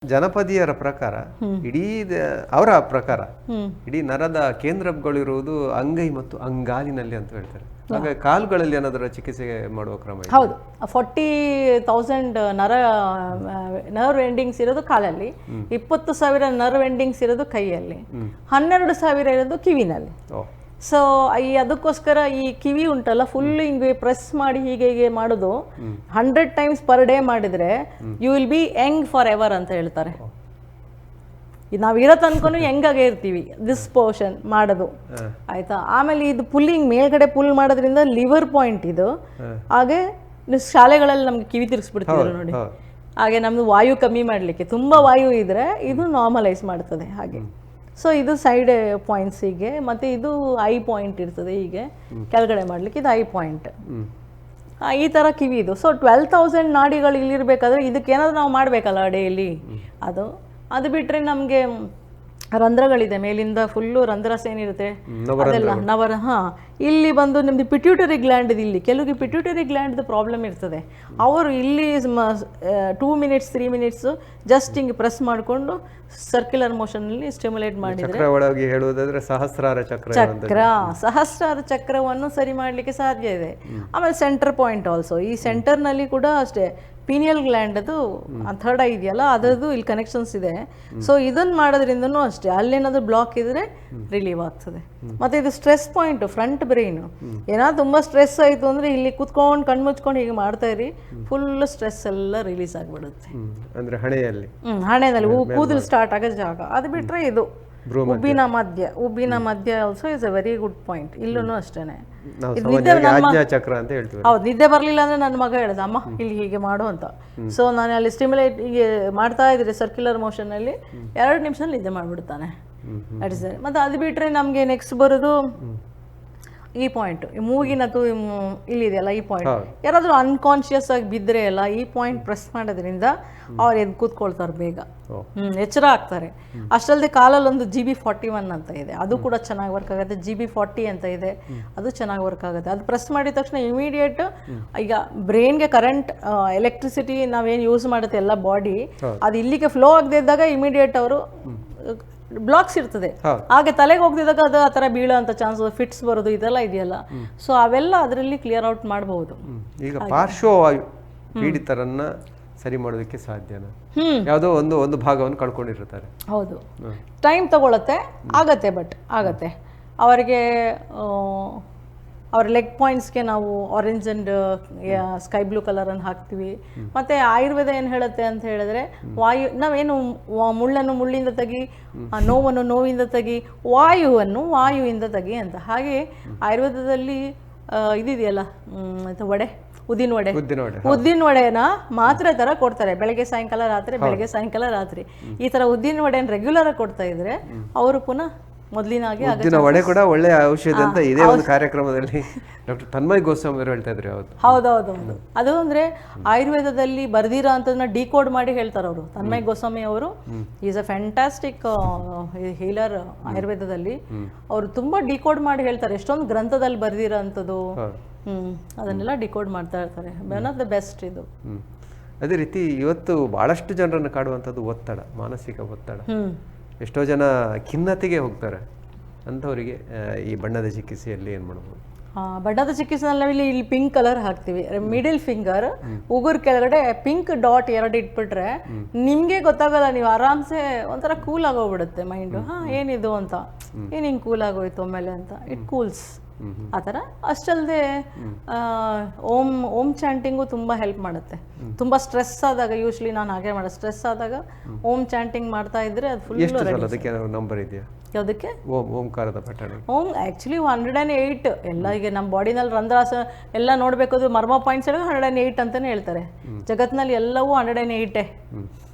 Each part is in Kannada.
ಜನಪದೀಯರ ಪ್ರಕಾರ ಇಡೀ ಅವರ ಪ್ರಕಾರ ಇಡೀ ನರದ ಕೇಂದ್ರಗಳಿರುವುದು ಅಂಗೈ ಮತ್ತು ಅಂಗಾಲಿನಲ್ಲಿ ಅಂತ ಹೇಳ್ತಾರೆ. ಹಾಗಾಗಿ ಕಾಲುಗಳಲ್ಲಿ ಏನಾದರೂ ಚಿಕಿತ್ಸೆ ಮಾಡುವ ಕ್ರಮ ಇದೆ? ಹೌದು, 40,000 ನರ್ವ್ ಎಂಡಿಂಗ್ಸ್ ಇರೋದು ಕಾಲಲ್ಲಿ, 20,000 ನರ್ವ್ ಎಂಡಿಂಗ್ಸ್ ಇರೋದು ಕೈಯಲ್ಲಿ, 12,000 ಇರೋದು ಕಿವಿನಲ್ಲಿ. ಸೊ ಅದಕ್ಕೋಸ್ಕರ ಈ ಕಿವಿ ಉಂಟಲ್ಲ, ಫುಲ್ ಹಿಂಗೆ ಪ್ರೆಸ್ ಮಾಡಿ ಹೀಗೆ ಮಾಡೋದು 100 ಟೈಮ್ಸ್ ಪರ್ ಡೇ ಮಾಡಿದ್ರೆ you will be young forever ಅಂತ ಹೇಳ್ತಾರೆ. ನಾವು ಇರೋ ತನಕನು ಯಂಗಾಗೇ ಇರ್ತೀವಿ, ದಿಸ್ ಪೋರ್ಷನ್ ಮಾಡೋದು ಆಯ್ತಾ. ಆಮೇಲೆ ಇದು ಪುಲ್ಲಿಂಗ್ ಮೇಲ್ಗಡೆ ಪುಲ್ ಮಾಡೋದ್ರಿಂದ ಲಿವರ್ ಪಾಯಿಂಟ್ ಇದು. ಹಾಗೆ ಶಾಲೆಗಳಲ್ಲಿ ನಮ್ಗೆ ಕಿವಿ ತಿರ್ಗಿಸ್ಬಿಡ್ತಿದ್ರು ನೋಡಿ, ಹಾಗೆ ನಮ್ದು ವಾಯು ಕಮ್ಮಿ ಮಾಡಲಿಕ್ಕೆ, ತುಂಬ ವಾಯು ಇದ್ರೆ ಇದು ನಾರ್ಮಲೈಸ್ ಮಾಡ್ತದೆ ಹಾಗೆ. ಸೊ ಇದು ಸೈಡ್ ಪಾಯಿಂಟ್ಸ್ ಹೀಗೆ, ಮತ್ತು ಇದು ಐ ಪಾಯಿಂಟ್ ಇರ್ತದೆ ಹೀಗೆ ಕೆಳಗಡೆ ಮಾಡಲಿಕ್ಕೆ, ಇದು ಐ ಪಾಯಿಂಟ್ ಈ ಥರ ಕಿವಿ ಇದು. ಸೊ 12,000 ನಾಡಿಗಳು ಇಲ್ಲಿರ್ಬೇಕಾದ್ರೆ ಇದಕ್ಕೇನಾದ್ರು ನಾವು ಮಾಡಬೇಕಲ್ಲ ಡೈಲಿ. ಅದು ಬಿಟ್ಟರೆ ನಮಗೆ ರಂಧ್ರಗಳಿದೆ ಮೇಲಿಂದ ಫುಲ್ಲು ರಂಧ್ರಸ್ ಏನಿರುತ್ತೆ ಅದೆಲ್ಲ ಇಲ್ಲಿ ಬಂದು ನಿಮ್ಮದು ಪಿಟ್ಯೂಟರಿ ಗ್ಲ್ಯಾಂಡ್ ಇಲ್ಲಿ ಕೆಲವಿಗೆ ಪಿಟ್ಯೂಟರಿ ಗ್ಲ್ಯಾಂಡ್ದು ಪ್ರಾಬ್ಲಮ್ ಇರ್ತದೆ. ಅವರು ಇಲ್ಲಿ 2 ಮಿನಿಟ್ಸ್ 3 ಮಿನಿಟ್ಸು ಜಸ್ಟ್ ಹಿಂಗೆ ಪ್ರೆಸ್ ಮಾಡಿಕೊಂಡು ಸರ್ಕ್ಯುಲರ್ ಮೋಷನಲ್ಲಿ ಸ್ಟಿಮ್ಯುಲೇಟ್ ಮಾಡಿದರೆ ಹೇಳುವುದಾದ್ರೆ ಸಹಸ್ರಾರ ಚಕ್ರವನ್ನು ಸರಿ ಮಾಡಲಿಕ್ಕೆ ಸಾಧ್ಯ ಇದೆ. ಆಮೇಲೆ ಸೆಂಟರ್ ಪಾಯಿಂಟ್ ಆಲ್ಸೋ, ಈ ಸೆಂಟರ್ನಲ್ಲಿ ಕೂಡ ಅಷ್ಟೇ ಪೀನಿಯಲ್ ಗ್ಲ್ಯಾಂಡ್ ಅದು ಥರ್ಡ್ ಐ ಇದೆಯಲ್ಲ ಅದರದ್ದು ಇಲ್ಲಿ ಕನೆಕ್ಷನ್ಸ್ ಇದೆ. ಸೊ ಇದನ್ನು ಮಾಡೋದ್ರಿಂದನೂ ಅಷ್ಟೇ ಅಲ್ಲೇನಾದ್ರೂ ಬ್ಲಾಕ್ ಇದ್ರೆ ರಿಲೀವ್ ಆಗ್ತದೆ. ಮತ್ತು ಇದು ಸ್ಟ್ರೆಸ್ ಪಾಯಿಂಟ್ ಫ್ರಂಟ್ ಬ್ರೈನು, ಏನಾದ್ರು ತುಂಬ ಸ್ಟ್ರೆಸ್ ಆಯಿತು ಅಂದರೆ ಇಲ್ಲಿ ಕೂತ್ಕೊಂಡು ಕಣ್ಣು ಮುಚ್ಕೊಂಡು ಹೀಗೆ ಮಾಡ್ತಾ ಇರಿ, ಫುಲ್ ಸ್ಟ್ರೆಸ್ ಎಲ್ಲ ರಿಲೀಸ್ ಆಗಿಬಿಡುತ್ತೆ. ಅಂದರೆ ಹಣೆಯಲ್ಲಿ ಕೂದಲು ಸ್ಟಾರ್ಟ್ ಆಗೋ ಜಾಗ. ಅದು ಬಿಟ್ಟರೆ ಇದು ಉಬ್ಬಿನ ಮಧ್ಯ also is a very good point. ಇಲ್ಲೂ ಅಷ್ಟೇನೆ ಹೌದು, ನಿದ್ದೆ ಬರಲಿಲ್ಲ ಅಂದ್ರೆ ನನ್ನ ಮಗ ಹೇಳಿದ ಅಮ್ಮ ಇಲ್ಲಿ ಹೀಗೆ ಮಾಡು ಅಂತ. ಸೊ ನಾನು ಅಲ್ಲಿ ಸ್ಟಿಮ್ಯುಲೇಟ್ ಹೀಗೆ ಮಾಡ್ತಾ ಇದ್ರೆ ಸರ್ಕ್ಯುಲರ್ ಮೋಷನ್ ಅಲ್ಲಿ 2 ನಿಮಿಷದಲ್ಲಿ ನಿದ್ದೆ ಮಾಡಿಬಿಡ್ತಾನೆ. ದಟ್ ಇಸ್ ಮತ್ತೆ ಅದು ಬಿಟ್ಟರೆ ನಮಗೆ ನೆಕ್ಸ್ಟ್ ಬರೋದು ಈ ಪಾಯಿಂಟ್, ಈ ಮೂಗಿನದು ಇಲ್ಲಿದೆಯಲ್ಲ ಈ ಪಾಯಿಂಟ್. ಯಾರಾದರೂ ಅನ್ಕಾನ್ಶಿಯಸ್ ಆಗಿ ಬಿದ್ದರೆ ಎಲ್ಲ ಈ ಪಾಯಿಂಟ್ ಪ್ರೆಸ್ ಮಾಡೋದ್ರಿಂದ ಅವ್ರು ಎದ್ದು ಕೂತ್ಕೊಳ್ತಾರೆ, ಬೇಗ ಎಚ್ಚರ ಆಗ್ತಾರೆ. ಅಷ್ಟಲ್ಲದೆ ಕಾಲಲ್ಲಿ ಒಂದು GB41 ಅಂತ ಇದೆ, ಅದು ಕೂಡ ಚೆನ್ನಾಗಿ ವರ್ಕ್ ಆಗುತ್ತೆ. GB40 ಅಂತ ಇದೆ, ಅದು ಚೆನ್ನಾಗಿ ವರ್ಕ್ ಆಗುತ್ತೆ. ಅದು ಪ್ರೆಸ್ ಮಾಡಿದ ತಕ್ಷಣ ಇಮಿಡಿಯೇಟ್ ಈಗ ಬ್ರೈನ್ಗೆ ಕರೆಂಟ್ ಎಲೆಕ್ಟ್ರಿಸಿಟಿ ನಾವೇನು ಯೂಸ್ ಮಾಡುತ್ತೆ ಎಲ್ಲ ಬಾಡಿ, ಅದು ಇಲ್ಲಿಗೆ ಫ್ಲೋ ಆಗದೆ ಇದ್ದಾಗ ಇಮಿಡಿಯೇಟ್ ಅವರು ಬ್ಲಾಕ್ಸ್ ಇರ್ತದೆ, ಹಾಗೆ ತಲೆಗೆ ಹೋಗ್ದಿದ್ದಾಗ ಅದು ಆ ಥರ ಬೀಳೋ ಅಂತ ಚಾನ್ಸಸ್, ಫಿಟ್ಸ್ ಬರೋದು ಇದೆಲ್ಲ ಇದೆಯಲ್ಲ. ಸೊ ಅವೆಲ್ಲ ಅದರಲ್ಲಿ ಕ್ಲಿಯರ್ ಔಟ್ ಮಾಡಬಹುದು. ಈಗ ಪಾರ್ಶ್ವವಾಯು ಪೀಡಿತರನ್ನ ಸರಿ ಮಾಡೋದಕ್ಕೆ ಸಾಧ್ಯನಾ? ಯಾವುದೋ ಒಂದು ಭಾಗವನ್ನು ಕಳ್ಕೊಂಡಿರ್ತಾರೆ. ಹೌದು, ಟೈಮ್ ತಗೊಳತ್ತೆ, ಆಗತ್ತೆ ಅವರಿಗೆ. ಅವ್ರ ಲೆಗ್ ಪಾಯಿಂಟ್ಸ್ಗೆ ನಾವು ಆರೆಂಜ್ ಆ್ಯಂಡ್ ಸ್ಕೈ ಬ್ಲೂ ಕಲರನ್ನು ಹಾಕ್ತೀವಿ. ಮತ್ತು ಆಯುರ್ವೇದ ಏನು ಹೇಳುತ್ತೆ ಅಂತ ಹೇಳಿದ್ರೆ, ನಾವೇನು ಮುಳ್ಳನ್ನು ಮುಳ್ಳಿಂದ ತೆಗಿ, ನೋವನ್ನು ನೋವಿಂದ ತೆಗಿ, ವಾಯುವಿಂದ ತೆಗಿ ಅಂತ. ಹಾಗೆ ಆಯುರ್ವೇದದಲ್ಲಿ ಇದಿದೆಯಲ್ಲ ಉದ್ದಿನ ವಡೆನ ಮಾತ್ರೆ ಥರ ಕೊಡ್ತಾರೆ, ಬೆಳಗ್ಗೆ ಸಾಯಂಕಾಲ ರಾತ್ರಿ. ಈ ಥರ ಉದ್ದಿನ ವಡೆಯನ್ನು ರೆಗ್ಯುಲರ್ ಆಗಿ ಕೊಡ್ತಾ ಇದ್ರೆ ಅವರು ಪುನಃ ಮೊದಲಿನಾಗೆ ವಡೆ ಕೂಡ ಒಳ್ಳೆಯ ಔಷಧ ಅಂತ ಇದೇ ಒಂದು ಕಾರ್ಯಕ್ರಮದಲ್ಲಿ ಡಾಕ್ಟರ್ ತನ್ಮಯ್ ಗೋಸ್ವಾಮಿ ಅವರು ಹೇಳ್ತಾ ಇದ್ರು. ಹೌದು. ಅದು ಅಂದ್ರೆ ಆಯುರ್ವೇದದಲ್ಲಿ ಬರ್ದಿರೋ ಅಂತದನ್ನ ಡಿಕೋಡ್ ಮಾಡಿ ಹೇಳ್ತಾರೆ ಅವರು. ತನ್ಮಯ್ ಗೋಸ್ವಾಮಿ ಅವರು ಈಸ್ ಅ ಫ್ಯಾಂಟಾಸ್ಟಿಕ್ ಹೀಲರ್. ಆಯುರ್ವೇದದಲ್ಲಿ ಅವರು ತುಂಬಾ ಡಿಕೋಡ್ ಮಾಡಿ ಹೇಳ್ತಾರೆ, ಎಷ್ಟೊಂದು ಗ್ರಂಥದಲ್ಲಿ ಬರ್ದಿರೋ ಅಂಥದ್ದು ಅದನ್ನೆಲ್ಲ ಡಿಕೋಡ್ ಮಾಡ್ತಾ ಇರ್ತಾರೆ. ಒನ್ ಆಫ್ ದ ಬೆಸ್ಟ್ ಇದು. ಅದೇ ರೀತಿ ಇವತ್ತು ಬಹಳಷ್ಟು ಜನರನ್ನು ಕಾಡುವಂಥದ್ದು ಒತ್ತಡ, ಮಾನಸಿಕ ಒತ್ತಡ. ಎಷ್ಟೋ ಜನ ಖಿನ್ನತೆಗೆ ಹೋಗ್ತಾರೆ, ಅಂಥವರಿಗೆ ಈ ಬಣ್ಣದ ಚಿಕಿತ್ಸೆಯಲ್ಲಿ ಏನು ಮಾಡ್ಬೋದು? ಬಣ್ಣದ ಚಿಕಿತ್ಸೆನಲ್ಲಿ ಇಲ್ಲಿ ಪಿಂಕ್ ಕಲರ್ ಹಾಕ್ತೀವಿ. ಮಿಡಲ್ ಫಿಂಗರ್ ಉಗುರು ಕೆಳಗಡೆ ಪಿಂಕ್ ಡಾಟ್ 2 ಇಟ್ಬಿಟ್ರೆ ನಿಮಗೆ ಗೊತ್ತಾಗಲ್ಲ, ನೀವು ಆರಾಮ್ಸೆ ಒಂಥರ ಕೂಲ್ ಆಗೋಗ್ಬಿಡುತ್ತೆ ಮೈಂಡು. ಏನಿದು ಅಂತ, ಏನು ಹಿಂಗೆ ಕೂಲ್ ಆಗೋಯ್ತು ಆಮೇಲೆ ಅಂತ, ಇಟ್ ಕೂಲ್ಸ್ ಆ ಥರ. ಅಷ್ಟಲ್ಲದೆ ಓಂ ಚಾಂಟಿಂಗು ತುಂಬ ಹೆಲ್ಪ್ ಮಾಡುತ್ತೆ. ತುಂಬ ಸ್ಟ್ರೆಸ್ ಆದಾಗ, ಯೂಶ್ವಲಿ ನಾನು ಹಾಗೆ ಮಾಡೋದು, ಸ್ಟ್ರೆಸ್ ಆದಾಗ ಓಂ ಚಾಂಟಿಂಗ್ ಮಾಡ್ತಾ ಇದ್ರೆ ಅದು ಫುಲ್ ನಂಬರ್ ಇದೆಯಾ ಯಾವುದಕ್ಕೆ? ಓಂಕಾರದ ಪಠಣ. ಓಂ ಆ್ಯಕ್ಚುಲಿ 108 ಎಲ್ಲ. ಈಗ ನಮ್ಮ ಬಾಡಿನಲ್ಲಿ ರಂಧ್ರಾಸ ಎಲ್ಲ ನೋಡಬೇಕು, ಮರ್ಮ ಪಾಯಿಂಟ್ಸ್ ಹೇಳಿದ್ರೆ 108 ಅಂತಲೇ ಹೇಳ್ತಾರೆ. ಜಗತ್ತಿನಲ್ಲಿ ಎಲ್ಲವೂ 108.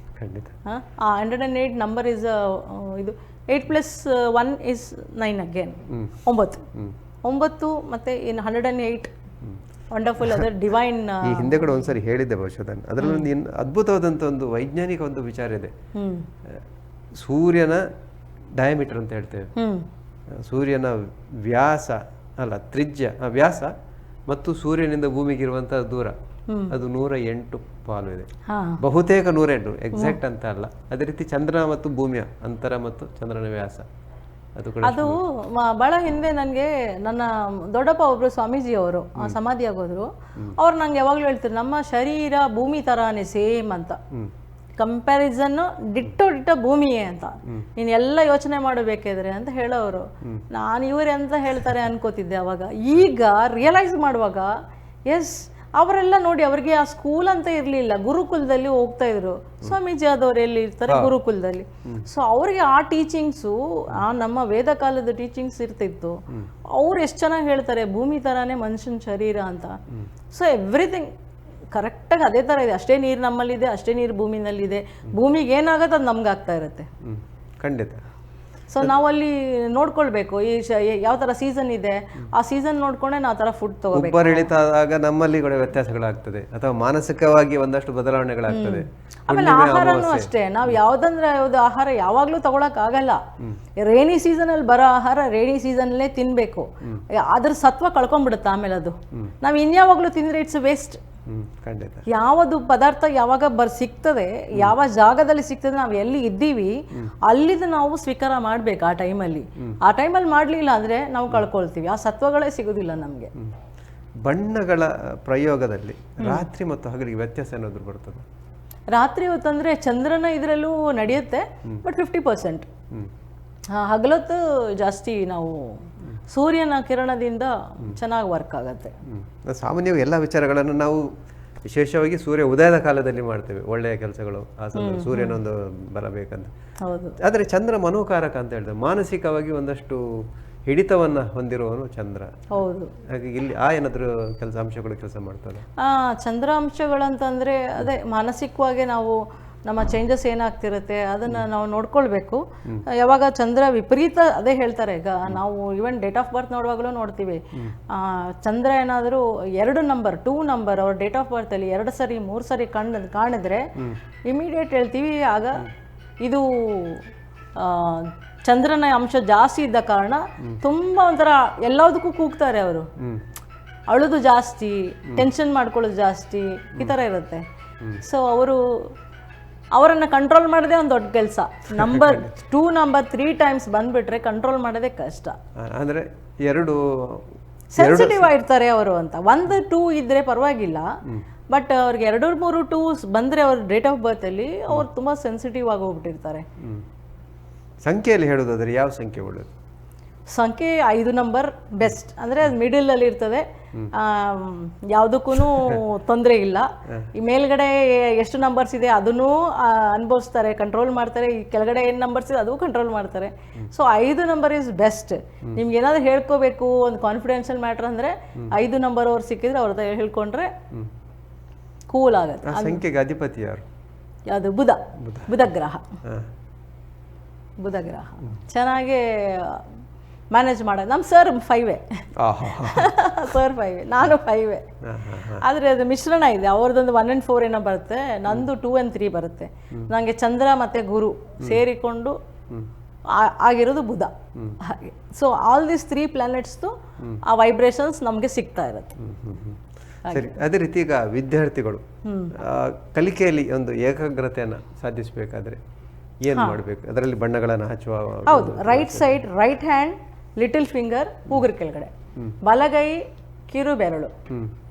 ಹಾಂ, 108 ನಂಬರ್ ಇಸ್ ಇದು 8+1 is 9 ಅಗೇನ್, 9 ಮತ್ತೆ ಇನ್ನು 108 ವಂಡರ್ಫುಲ್. ಅದರ ಡಿವೈನ್ ಈ ಹಿಂದೆ ಕೂಡ ಒಂದ್ಸರಿ ಹೇಳಿದ್ದೆ ಬಹುಶಃ, ಅದರಲ್ಲಿ ಅದ್ಭುತವಾದಂಥ ಒಂದು ವೈಜ್ಞಾನಿಕ ಒಂದು ವಿಚಾರ ಇದೆ. ಸೂರ್ಯನ ಡಯಾಮೀಟರ್ ಅಂತ ಹೇಳ್ತೇವೆ, ಸೂರ್ಯನ ವ್ಯಾಸ ವ್ಯಾಸ ಮತ್ತು ಸೂರ್ಯನಿಂದ ಭೂಮಿಗೆ ಇರುವಂತಹ ದೂರ ಅದು 108 ಪಾಲು ಇದೆ. ಹಾ ಬಹುತೇಕ 108 ಎಕ್ಸಾಕ್ಟ್ ಅಂತ ಅಲ್ಲ. ಅದೇ ರೀತಿ ಚಂದ್ರನ ಮತ್ತು ಭೂಮಿಯ ಅಂತರ ಮತ್ತು ಚಂದ್ರನ ವ್ಯಾಸ ಅದು ಕೂಡ ಅದು ಭಾಳ ಹಿಂದೆ ನನಗೆ ನನ್ನ ದೊಡ್ಡಪ್ಪ ಒಬ್ರು ಸ್ವಾಮೀಜಿ ಅವರು ಸಮಾಧಿ ಆಗೋದ್ರು. ಅವ್ರು ನಂಗೆ ಯಾವಾಗಲೂ ಹೇಳ್ತಾರೆ ನಮ್ಮ ಶರೀರ ಭೂಮಿ ಥರಾನೇ ಸೇಮ್ ಅಂತ. ಕಂಪ್ಯಾರಿಸನ್ ಡಿಟ್ಟೋ ಭೂಮಿಯೇ ಅಂತ. ನೀನು ಎಲ್ಲ ಯೋಚನೆ ಮಾಡಬೇಕಿದ್ರೆ ಅಂತ ಹೇಳೋರು. ನಾನು ಇವ್ರೆ ಅಂತ ಹೇಳ್ತಾರೆ ಅನ್ಕೋತಿದ್ದೆ ಅವಾಗ. ಈಗ ರಿಯಲೈಸ್ ಮಾಡುವಾಗ ಎಸ್ ಅವರೆಲ್ಲ ನೋಡಿ ಅವ್ರಿಗೆ ಆ ಸ್ಕೂಲ್ ಅಂತ ಇರಲಿಲ್ಲ, ಗುರುಕುಲದಲ್ಲಿ ಹೋಗ್ತಾ ಇದ್ರು. ಸ್ವಾಮೀಜಿ ಆದವ್ರು ಎಲ್ಲಿ ಇರ್ತಾರೆ? ಗುರುಕುಲದಲ್ಲಿ. ಸೊ ಅವ್ರಿಗೆ ಆ ಟೀಚಿಂಗ್ಸು, ಆ ನಮ್ಮ ವೇದ ಕಾಲದ ಟೀಚಿಂಗ್ಸ್ ಇರ್ತಿತ್ತು. ಅವ್ರು ಎಷ್ಟು ಚೆನ್ನಾಗಿ ಹೇಳ್ತಾರೆ ಭೂಮಿ ಥರಾನೇ ಮನುಷ್ಯನ ಶರೀರ ಅಂತ. ಸೊ ಎವ್ರಿಥಿಂಗ್ ಕರೆಕ್ಟಾಗಿ ಅದೇ ಥರ ಇದೆ. ಅಷ್ಟೇ ನೀರು ನಮ್ಮಲ್ಲಿದೆ, ಅಷ್ಟೇ ನೀರು ಭೂಮಿನಲ್ಲಿದೆ. ಭೂಮಿಗೆ ಏನಾಗುತ್ತೆ ಅದು ನಮ್ಗೆ ಆಗ್ತಾ ಇರುತ್ತೆ. ಖಂಡಿತ. ಸೊ ನಾವಲ್ಲಿ ನೋಡ್ಕೊಳ್ಬೇಕು ಈ ಯಾವ ಥರ ಸೀಸನ್ ಇದೆ, ಆ ಸೀಸನ್ ನೋಡ್ಕೊಂಡೆ ನಾವು ಆ ಥರ ಫುಡ್ ತಗೋಬೇಕು. ಉಬ್ಬರ ಇಳಿತಾದಾಗ ನಮ್ಮಲ್ಲಿ ಕೂಡ ವ್ಯತ್ಯಾಸಗಳಾಗ್ತದೆ ಅಥವಾ ಮಾನಸಿಕವಾಗಿ ಒಂದಷ್ಟು ಬದಲಾವಣೆಗಳಾಗ್ತದೆ. ಆಮೇಲೆ ಆಹಾರನೂ ಅಷ್ಟೇ. ನಾವು ಯಾವ್ದಂದ್ರೆ ಯಾವ್ದು ಆಹಾರ ಯಾವಾಗ್ಲೂ ತಗೊಳಕ್ ಆಗಲ್ಲ. ರೇನಿ ಸೀಸನ್ ಅಲ್ಲಿ ಬರೋ ಆಹಾರ ರೇನಿ ಸೀಸನ್ ಅಲ್ಲೇ ತಿನ್ಬೇಕು. ಅದ್ರ ಸತ್ವ ಕಳ್ಕೊಂಡ್ಬಿಡುತ್ತೆ ಆಮೇಲೆ ಅದು. ನಾವ್ ಇನ್ಯಾವಾಗ್ಲೂ ತಿಂದ್ರೆ ಇಟ್ಸ್ ವೇಸ್ಟ್. ಯಾವುದು ಪದಾರ್ಥ ಯಾವಾಗ ಸಿಗ್ತದೆ, ಯಾವ ಜಾಗದಲ್ಲಿ ಸಿಗ್ತದೆ, ನಾವು ಎಲ್ಲಿ ಇದ್ದೀವಿ ಅಲ್ಲಿದು ನಾವು ಸ್ವೀಕಾರ ಮಾಡ್ಬೇಕು ಆ ಟೈಮಲ್ಲಿ. ಆ ಟೈಮಲ್ಲಿ ಮಾಡ್ಲಿಲ್ಲ ಅಂದ್ರೆ ನಾವು ಕಳ್ಕೊಳ್ತೀವಿ, ಆ ಸತ್ವಗಳೇ ಸಿಗುದಿಲ್ಲ ನಮ್ಗೆ. ಬಣ್ಣಗಳ ಪ್ರಯೋಗದಲ್ಲಿ ರಾತ್ರಿ ಮತ್ತು ಹಗಲಿಗೆ ವ್ಯತ್ಯಾಸ ಏನಾದ್ರು ಬರ್ತದೆ? ರಾತ್ರಿ ಹೊತ್ತಂದ್ರೆ ಚಂದ್ರನ ಇದರಲ್ಲೂ ನಡೆಯುತ್ತೆ, ಬಟ್ 50%. ಹಗಲೊತ್ತು ಜಾಸ್ತಿ ನಾವು ಸೂರ್ಯನ ಕಿರಣದಿಂದ ಚೆನ್ನಾಗಿ ವರ್ಕ್ ಆಗುತ್ತೆ. ಸಾಮಾನ್ಯವಾಗಿ ಎಲ್ಲ ವಿಚಾರಗಳನ್ನು ನಾವು ವಿಶೇಷವಾಗಿ ಸೂರ್ಯ ಉದಯದ ಕಾಲದಲ್ಲಿ ಮಾಡ್ತೇವೆ, ಒಳ್ಳೆಯ ಕೆಲಸಗಳು ಆ ಸಂದರ್ಭ ಸೂರ್ಯನೊಂದು ಬರಬೇಕಂತ. ಆದರೆ ಚಂದ್ರ ಮನೋಕಾರಕ ಅಂತ ಹೇಳ್ತೇವೆ, ಮಾನಸಿಕವಾಗಿ ಒಂದಷ್ಟು ಹಿಡಿತವನ್ನ ಹೊಂದಿರುವವನು ಚಂದ್ರ. ಹೌದು. ಹಾಗಾಗಿ ಇಲ್ಲಿ ಏನಾದರೂ ಅಂಶಗಳು ಕೆಲಸ ಮಾಡ್ತಾರೆ. ಚಂದ್ರ ಅಂಶಗಳಂತಂದ್ರೆ ಅದೇ ಮಾನಸಿಕವಾಗಿ ನಾವು ನಮ್ಮ ಚೇಂಜಸ್ ಏನಾಗ್ತಿರುತ್ತೆ ಅದನ್ನ ನಾವು ನೋಡ್ಕೊಳ್ಬೇಕು. ಯಾವಾಗ ಚಂದ್ರ ವಿಪರೀತ, ಅದೇ ಹೇಳ್ತಾರೆ ಈಗ ನಾವು ಈವನ್ ಡೇಟ್ ಆಫ್ ಬರ್ತ್ ನೋಡುವಾಗಲೂ ನೋಡ್ತೀವಿ, ಚಂದ್ರ ಏನಾದರೂ 2 ನಂಬರ್ 2 ನಂಬರ್ ಅವ್ರ ಡೇಟ್ ಆಫ್ ಬರ್ತ್ ಅಲ್ಲಿ 2 ಸರಿ 3 ಸರಿ ಕಾಣಿದ್ರೆ ಇಮಿಡಿಯೇಟ್ ಹೇಳ್ತೀವಿ ಆಗ ಇದು ಚಂದ್ರನ ಅಂಶ ಜಾಸ್ತಿ ಇದ್ದ ಕಾರಣ ತುಂಬಾ ಒಂಥರ ಎಲ್ಲದಕ್ಕೂ ಕೂಗ್ತಾರೆ ಅವರು. ಅಳುದು ಜಾಸ್ತಿ, ಟೆನ್ಷನ್ ಮಾಡ್ಕೊಳ್ಳೋದು ಜಾಸ್ತಿ, ಈ ಥರ ಇರುತ್ತೆ. ಸೊ ಅವರನ್ನ ಕಂಟ್ರೋಲ್ ಮಾಡೋದೇ ಒಂದು ದೊಡ್ಡ ಕೆಲಸ. ನಂಬರ್ 2 ನಂಬರ್ 3 ಟೈಮ್ಸ್ ಬಂದ್ಬಿಟ್ರೆ ಕಂಟ್ರೋಲ್ ಮಾಡೋದೇ ಕಷ್ಟ. ಅಂದ್ರೆ ಎರಡು ಸೆನ್ಸಿಟಿವ್ ಆಗಿರ್ತಾರೆ ಅವರು ಅಂತ. 1 2 ಇದ್ರೆ ಪರವಾಗಿಲ್ಲ, ಬಟ್ ಅವ್ರಿಗೆ 2 3 2 ಬಂದ್ರೆ ಅವ್ರ ಡೇಟ್ ಆಫ್ ಬರ್ತ್ ಅಲ್ಲಿ ಅವ್ರು ತುಂಬಾ ಸೆನ್ಸಿಟಿವ್ ಆಗಿ ಹೋಗ್ಬಿಟ್ಟಿರ್ತಾರೆ. ಸಂಖ್ಯೆಯಲ್ಲಿ ಹೇಳೋದಾದ್ರೆ ಯಾವ ಸಂಖ್ಯೆ ಒಳ್ಳೆಯದು? ಸಂಖ್ಯೆ 5 ನಂಬರ್ ಬೆಸ್ಟ್. ಅಂದರೆ ಅದು ಮಿಡಲ್ ಅಲ್ಲಿ ಇರ್ತದೆ, ಯಾವುದಕ್ಕೂ ತೊಂದರೆ ಇಲ್ಲ. ಈ ಮೇಲ್ಗಡೆ ಎಷ್ಟು ನಂಬರ್ಸ್ ಇದೆ ಅದನ್ನೂ ಅನುಭವಿಸ್ತಾರೆ, ಕಂಟ್ರೋಲ್ ಮಾಡ್ತಾರೆ. ಈ ಕೆಳಗಡೆ ಏನು ನಂಬರ್ಸ್ ಇದೆ ಅದು ಕಂಟ್ರೋಲ್ ಮಾಡ್ತಾರೆ. So 5 number is best. ನಿಮ್ಗೆ ಏನಾದ್ರು ಹೇಳ್ಕೋಬೇಕು ಒಂದು ಕಾನ್ಫಿಡೆನ್ಷಿಯಲ್ ಮ್ಯಾಟರ್ ಅಂದರೆ 5 ನಂಬರ್ ಅವ್ರು ಸಿಕ್ಕಿದ್ರೆ ಅವ್ರ ಹೇಳ್ಕೊಂಡ್ರೆ ಕೂಲ್ ಆಗುತ್ತೆ. ಸಂಖ್ಯೆಗೆ ಅಧಿಪತಿ ಯಾರು? ಯಾವುದು? ಬುಧ ಗ್ರಹ. ಬುಧ ಗ್ರಹ ಚೆನ್ನಾಗಿ ಮ್ಯಾನೇಜ್ ಮಾಡೋದು. ನಮ್ಮ ಸರ್ 5 ಸರ್ 5, ನಾನು 5. ಆದರೆ ಅದು ಮಿಶ್ರಣ ಇದೆ. ಅವ್ರದ್ದೊಂದು 1 and 4 ಏನೋ ಬರುತ್ತೆ, ನಂದು 2 and 3 ಬರುತ್ತೆ. ನನಗೆ ಚಂದ್ರ ಮತ್ತು ಗುರು ಸೇರಿಕೊಂಡು ಆಗಿರೋದು ಬುಧ. ಹಾಗೆ ಸೊ ಆಲ್ ದಿಸ್ 3 ಪ್ಲಾನೆಟ್ಸ್ದು ಆ ವೈಬ್ರೇಷನ್ಸ್ ನಮಗೆ ಸಿಗ್ತಾ ಇರುತ್ತೆ. ಸರಿ, ಅದೇ ರೀತಿ ಈಗ ವಿದ್ಯಾರ್ಥಿಗಳು ಕಲಿಕೆಯಲ್ಲಿ ಒಂದು ಏಕಾಗ್ರತೆಯನ್ನು ಸಾಧಿಸಬೇಕಾದ್ರೆ ಏನು ಮಾಡಬೇಕು? ಅದರಲ್ಲಿ ಬಣ್ಣಗಳನ್ನು ಹಚ್ಚುವ. ಹೌದು, right side, right hand, little finger ಉಗುರು ಕೆಳಗಡೆ, ಬಲಗೈ ಕಿರು ಬೆರಳು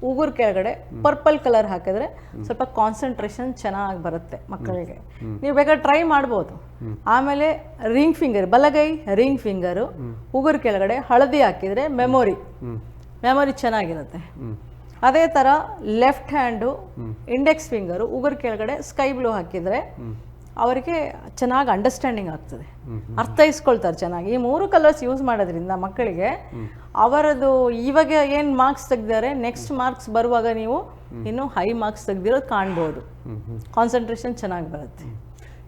ಉಗುರು ಕೆಳಗಡೆ ಪರ್ಪಲ್ ಕಲರ್ ಹಾಕಿದ್ರೆ ಸ್ವಲ್ಪ ಕಾನ್ಸಂಟ್ರೇಷನ್ ಚೆನ್ನಾಗಿ ಬರುತ್ತೆ ಮಕ್ಕಳಿಗೆ. ನೀವು ಬೇಕಾದ್ರೆ ಟ್ರೈ ಮಾಡ್ಬೋದು. ಆಮೇಲೆ ರಿಂಗ್ ಫಿಂಗರ್, ಬಲಗೈ ರಿಂಗ್ ಫಿಂಗರು ಉಗುರು ಕೆಳಗಡೆ ಹಳದಿ ಹಾಕಿದ್ರೆ ಮೆಮೊರಿ ಚೆನ್ನಾಗಿರುತ್ತೆ. ಅದೇ ಥರ ಲೆಫ್ಟ್ ಹ್ಯಾಂಡು ಇಂಡೆಕ್ಸ್ ಫಿಂಗರು ಉಗುರು ಕೆಳಗಡೆ ಸ್ಕೈ ಬ್ಲೂ ಹಾಕಿದರೆ ಅವರಿಗೆ ಚೆನ್ನಾಗಿ ಅಂಡರ್ಸ್ಟ್ಯಾಂಡಿಂಗ್ ಆಗ್ತದೆ, ಅರ್ಥೈಸ್ಕೊಳ್ತಾರೆ ಚೆನ್ನಾಗಿ. ಈ 3 ಕಲರ್ಸ್ ಯೂಸ್ ಮಾಡೋದ್ರಿಂದ ಮಕ್ಕಳಿಗೆ ಅವರದು ಇವಾಗ ಏನು ಮಾರ್ಕ್ಸ್ ತೆಗ್ದಿದ್ದಾರೆ ನೆಕ್ಸ್ಟ್ ಮಾರ್ಕ್ಸ್ ಬರುವಾಗ ನೀವು ಇನ್ನೂ ಹೈ ಮಾರ್ಕ್ಸ್ ತೆಗ್ದಿರೋದು ಕಾಣ್ಬೋದು. ಕಾನ್ಸಂಟ್ರೇಷನ್ ಚೆನ್ನಾಗಿ ಬರುತ್ತೆ.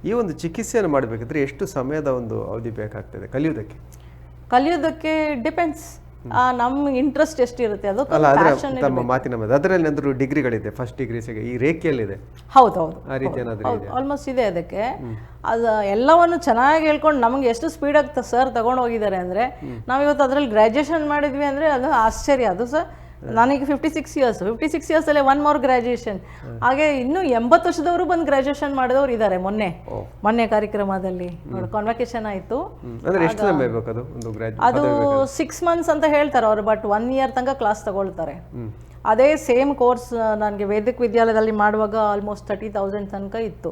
ಈ ಒಂದು ಚಿಕಿತ್ಸೆಯನ್ನು ಮಾಡಬೇಕಾದ್ರೆ ಎಷ್ಟು ಸಮಯದ ಒಂದು ಅವಧಿ ಬೇಕಾಗ್ತದೆ ಕಲಿಯೋದಕ್ಕೆ? ಡಿಪೆಂಡ್ಸ್, ನಮ್ಮ ಇಂಟ್ರೆಸ್ಟ್ ಎಷ್ಟಿರುತ್ತೆ ಅದು. ತಮ್ಮ ಮಾತಿನ ಮೇಲೆ ಅದರಲ್ಲಿ ಏನಾದರೂ ಡಿಗ್ರಿಗಳಿದೆ? ಫಸ್ಟ್ ಡಿಗ್ರಿ ಈ ರೇಖೆಯಲ್ಲಿದೆ? ಹೌದು, ಆ ರೀತಿ ಏನಾದರೂ ಆಲ್ಮೋಸ್ಟ್ ಇದೆ. ಅದಕ್ಕೆ ಅದು ಎಲ್ಲವನ್ನು ಚೆನ್ನಾಗಿ ಹೇಳ್ಕೊಂಡು ನಮಗೆ ಎಷ್ಟು ಸ್ಪೀಡಾಗಿ ಸರ್ ತಗೊಂಡು ಹೋಗಿದ್ದಾರೆ ಅಂದರೆ, ನಾವಿವತ್ತು ಅದರಲ್ಲಿ ಗ್ರ್ಯಾಜುಯೇಷನ್ ಮಾಡಿದ್ವಿ ಅಂದರೆ ಅದು ಆಶ್ಚರ್ಯ. ಅದು ಸಹ ನನಗೆ 56 ಇಯರ್ಸ್ 56 ಇಯರ್ಸಲ್ಲೇ 1 more ಗ್ರ್ಯಾಜುಯೇಷನ್. ಹಾಗೆ ಇನ್ನೂ 80 ವರ್ಷದವರು ಬಂದು ಗ್ರ್ಯಾಜುಯೇಷನ್ ಮಾಡಿದವರು ಇದ್ದಾರೆ. ಮೊನ್ನೆ ಕಾರ್ಯಕ್ರಮದಲ್ಲಿ ಕಾನ್ವಕೇಶನ್ ಆಯಿತು. ಅದು 6 months ಅಂತ ಹೇಳ್ತಾರೆ ಅವರು, ಬಟ್ 1 year ತನಕ ಕ್ಲಾಸ್ ತಗೊಳ್ತಾರೆ. ಅದೇ ಸೇಮ್ ಕೋರ್ಸ್ ನನಗೆ ವೇದಿಕ್ ವಿದ್ಯಾಲಯದಲ್ಲಿ ಮಾಡುವಾಗ ಆಲ್ಮೋಸ್ಟ್ 30,000 ತನಕ ಇತ್ತು.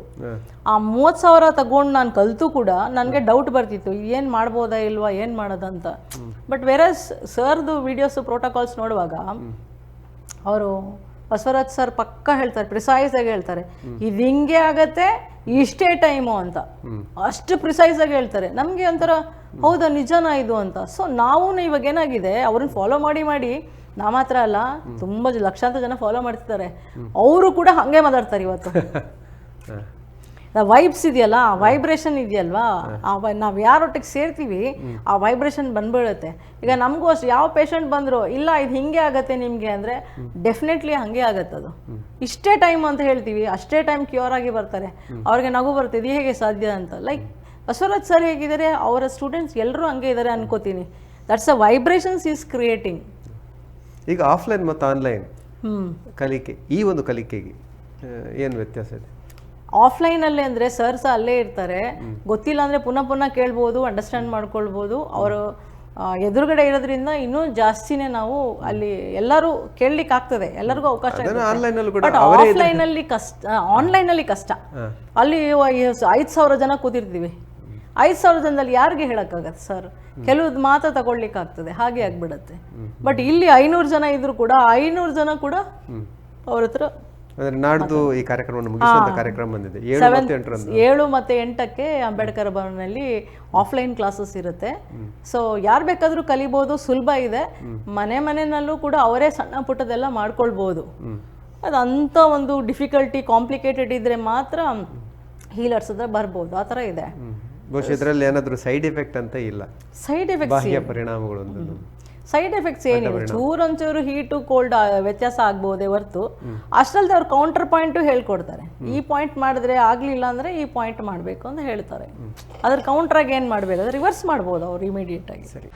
ಆ 30,000 ತಗೊಂಡು ನಾನು ಕಲಿತು ಕೂಡ ನನಗೆ ಡೌಟ್ ಬರ್ತಿತ್ತು, ಏನು ಮಾಡ್ಬೋದಾ ಇಲ್ವಾ, ಏನು ಮಾಡೋದಂತ. ಬಟ್ ಬೇರೆ ಸರ್ದು ವಿಡಿಯೋಸು ಪ್ರೋಟೋಕಾಲ್ಸ್ ನೋಡುವಾಗ ಅವರು ಬಸವರಾಜ್ ಸರ್ ಪಕ್ಕ ಹೇಳ್ತಾರೆ, ಪ್ರಿಸೈಸ್ ಆಗಿ ಹೇಳ್ತಾರೆ, ಇದು ಹಿಂಗೆ ಆಗತ್ತೆ ಇಷ್ಟೇ ಟೈಮು ಅಂತ. ಅಷ್ಟು ಪ್ರಿಸೈಸ್ ಆಗಿ ಹೇಳ್ತಾರೆ. ನಮಗೆ ಒಂಥರ ಹೌದಾ ನಿಜನಾ ಇದು ಅಂತ. ಸೊ ನಾವು ಇವಾಗ ಏನಾಗಿದೆ, ಅವ್ರನ್ನ ಫಾಲೋ ಮಾಡಿ ನಾ ಮಾತ್ರ ಅಲ್ಲ, ತುಂಬ ಲಕ್ಷಾಂತರ ಜನ ಫಾಲೋ ಮಾಡ್ತಿದ್ದಾರೆ. ಅವರು ಕೂಡ ಹಾಗೆ ಮಾತಾಡ್ತಾರೆ ಇವತ್ತು. ವೈಬ್ಸ್ ಇದೆಯಲ್ಲ, ವೈಬ್ರೇಷನ್ ಇದೆಯಲ್ವಾ, ನಾವು ಯಾರೊಟ್ಟಿಗೆ ಸೇರ್ತೀವಿ ಆ ವೈಬ್ರೇಷನ್ ಬಂದ್ಬಿಡುತ್ತೆ. ಈಗ ನಮಗೂ ಅಷ್ಟು ಯಾವ ಪೇಷಂಟ್ ಬಂದರು ಇಲ್ಲ ಇದು ಹಿಂಗೆ ಆಗತ್ತೆ ನಿಮಗೆ ಅಂದರೆ ಡೆಫಿನೆಟ್ಲಿ ಹಾಗೆ ಆಗತ್ತೆ. ಅದು ಇಷ್ಟೇ ಟೈಮ್ ಅಂತ ಹೇಳ್ತೀವಿ, ಅಷ್ಟೇ ಟೈಮ್ ಕ್ಯೂರ್ ಆಗಿ ಬರ್ತಾರೆ. ಅವ್ರಿಗೆ ನಗು ಬರ್ತಿದೆ, ಹೇಗೆ ಸಾಧ್ಯ ಅಂತ. ಲೈಕ್ ಬಸವರಾಜ್ ಸರ್ ಹೇಗಿದ್ದಾರೆ, ಅವರ ಸ್ಟೂಡೆಂಟ್ಸ್ ಎಲ್ಲರೂ ಹಂಗೆ ಇದ್ದಾರೆ ಅನ್ಕೋತೀನಿ. That's a vibrations is creating. ಈಗ ಆಫ್ಲೈನ್ ಮತ್ತು ಆನ್ಲೈನ್ ಕಲಿಕೆ, ಈ ಒಂದು ಕಲಿಕೆಗೆ ಏನು ವ್ಯತ್ಯಾಸ ಇದೆ? ಆಫ್ಲೈನಲ್ಲಿ ಅಂದರೆ ಸರ್ ಸಹ ಅಲ್ಲೇ ಇರ್ತಾರೆ, ಗೊತ್ತಿಲ್ಲ ಅಂದರೆ ಪುನಃ ಕೇಳ್ಬೋದು, ಅಂಡರ್ಸ್ಟ್ಯಾಂಡ್ ಮಾಡ್ಕೊಳ್ಬೋದು. ಅವರು ಎದುರುಗಡೆ ಇರೋದ್ರಿಂದ ಇನ್ನೂ ಜಾಸ್ತಿನೇ ನಾವು ಅಲ್ಲಿ ಎಲ್ಲರೂ ಕೇಳಲಿಕ್ಕೆ ಆಗ್ತದೆ, ಎಲ್ಲರಿಗೂ ಅವಕಾಶ ಇದೆ. ಬಟ್ ಆಫ್ಲೈನಲ್ಲಿ ಕಷ್ಟ, ಆನ್ಲೈನಲ್ಲಿ ಕಷ್ಟ. ಅಲ್ಲಿ 5,000 ಜನ ಕೂತಿರ್ತೀವಿ, 5,000 ಜನದಲ್ಲಿ ಯಾರಿಗೆ ಹೇಳೋಕ್ಕಾಗತ್ತೆ ಸರ್? ಕೆಲವ್ದು ಮಾತ್ರ ತಗೊಳ್ಲಿಕ್ಕಾಗ್ತದೆ, ಹಾಗೆ ಆಗ್ಬಿಡತ್ತೆ. ಬಟ್ ಇಲ್ಲಿ 500 ಜನ ಇದ್ರು ಕೂಡ 500 ಜನ ಕೂಡ ಅವ್ರ ಹತ್ರ ನಾಡ್ದು ಈ ಕಾರ್ಯಕ್ರಮವನ್ನು ಮುಗಿಸುವಂತ ಕಾರ್ಯಕ್ರಮ ಬಂದಿದೆ 7 ಮತ್ತು 8ಕ್ಕೆ ಅಂಬೇಡ್ಕರ್ ಭವನದಲ್ಲಿ ಆಫ್ಲೈನ್ ಕ್ಲಾಸಸ್ ಇರುತ್ತೆ. ಸೊ ಯಾರು ಬೇಕಾದರೂ ಕಲಿಬೋದು, ಸುಲಭ ಇದೆ. ಮನೆಯಲ್ಲೂ ಕೂಡ ಅವರೇ ಸಣ್ಣ ಪುಟ್ಟದೆಲ್ಲ ಮಾಡ್ಕೊಳ್ಬೋದು. ಅದಂತ ಒಂದು ಡಿಫಿಕಲ್ಟಿ ಕಾಂಪ್ಲಿಕೇಟೆಡ್ ಇದ್ರೆ ಮಾತ್ರ ಹೀಲರ್ಸ್ ಹತ್ರ ಬರ್ಬೋದು, ಆ ಥರ ಇದೆ. ಬಹುಶಃ ಇದರಲ್ಲಿ ಏನಾದರೂ ಸೈಡ್ ಎಫೆಕ್ಟ್ ಅಂತ ಇಲ್ಲ? ಸೈಡ್ ಎಫೆಕ್ಟ್ಸ್, ಬಾಹ್ಯ ಪರಿಣಾಮಗಳು ಸೈಡ್ ಎಫೆಕ್ಟ್ಸ್ ಏನಿಲ್ಲ. ಚೂರೊಂಚೂರು ಹೀಟು ಕೋಲ್ಡ್ ವ್ಯತ್ಯಾಸ ಆಗ್ಬೋದೇ ಹೊರತು ಅಷ್ಟಲ್ಲದೆ ಅವ್ರು ಕೌಂಟರ್ ಪಾಯಿಂಟು ಹೇಳ್ಕೊಡ್ತಾರೆ. ಈ ಪಾಯಿಂಟ್ ಮಾಡಿದ್ರೆ ಆಗಲಿಲ್ಲ ಅಂದರೆ ಈ ಪಾಯಿಂಟ್ ಮಾಡಬೇಕು ಅಂತ ಹೇಳ್ತಾರೆ. ಅದ್ರ ಕೌಂಟ್ರಾಗಿ ಏನು ಮಾಡಬೇಕು, ಅದು ರಿವರ್ಸ್ ಮಾಡ್ಬೋದು ಅವ್ರು ಇಮಿಡಿಯೇಟ್ ಆಗಿ. ಸರಿ.